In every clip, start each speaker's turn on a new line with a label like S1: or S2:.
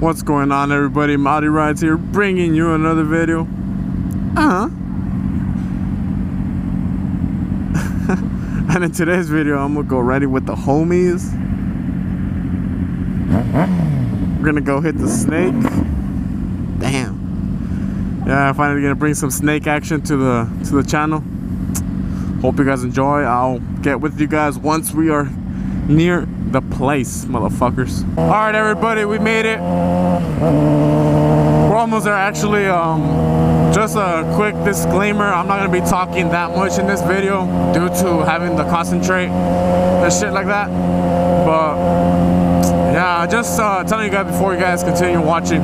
S1: What's going on, everybody? Maudie Rides here, bringing you another video. And in today's video, I'm gonna go riding with the homies. We're gonna go hit the snake. Damn. Yeah, I'm finally gonna bring some snake action to the channel. Hope you guys enjoy. I'll get with you guys once we are near the place, motherfuckers. All right, everybody, we made it. We're almost there, actually. Just a quick disclaimer, I'm not gonna be talking that much in this video due to having to concentrate and shit like that. But yeah, just telling you guys before you guys continue watching.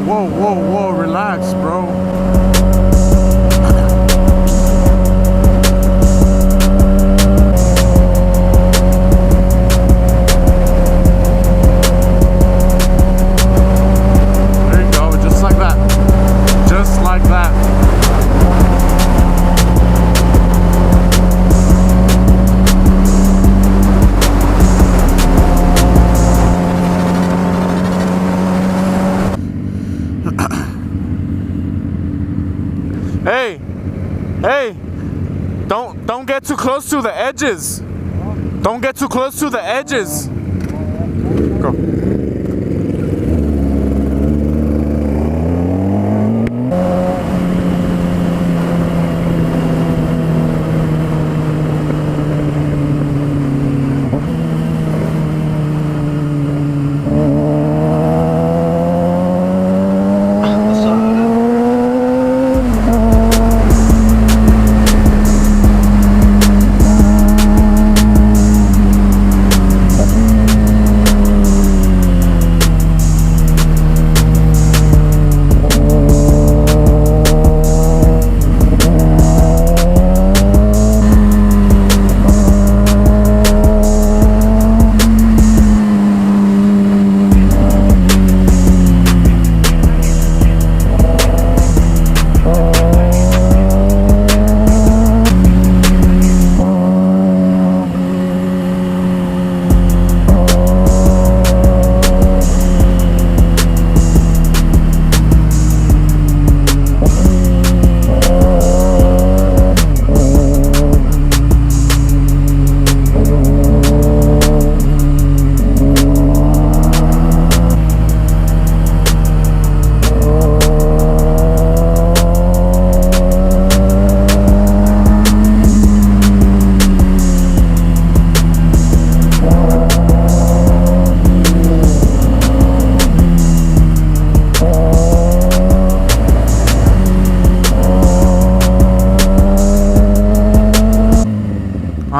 S1: Whoa, relax, bro. There you go, just like that. Just like that. Hey, don't get too close to the edges. Don't get too close to the edges. Go.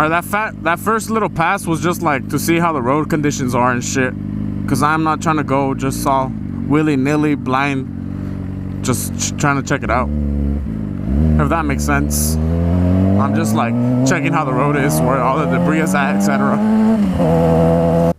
S1: Alright, that first little pass was just like to see how the road conditions are and shit. Cause I'm not trying to go just all willy-nilly blind, just trying to check it out. If that makes sense. I'm just like checking how the road is, where all the debris is at, etc.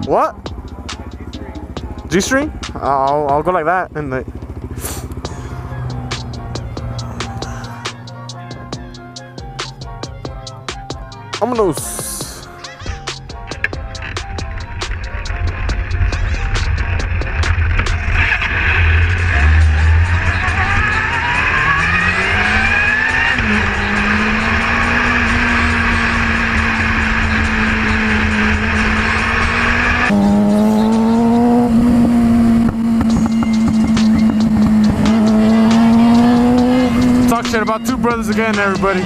S2: What? G-string? I'll go like that and
S1: Vámonos. Talk shit about two brothers again, everybody.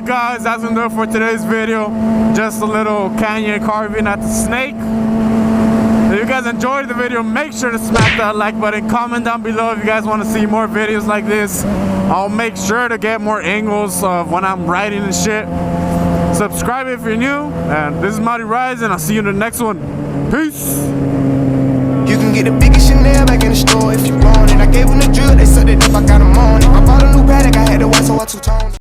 S1: Alright guys, that's gonna do it for today's video. Just a little canyon carving at the snake. If you guys enjoyed the video, make sure to smack that like button. Comment down below if you guys want to see more videos like this. I'll make sure to get more angles of when I'm riding and shit. Subscribe if you're new. And this is Marty Rise, and I'll see you in the next one. Peace.
S2: You can get the biggest Chanel back in the store if you want it. I gave them the drill, they sucked it up, I got them on it. I bought a new Patek, I had to watch so I 2 times.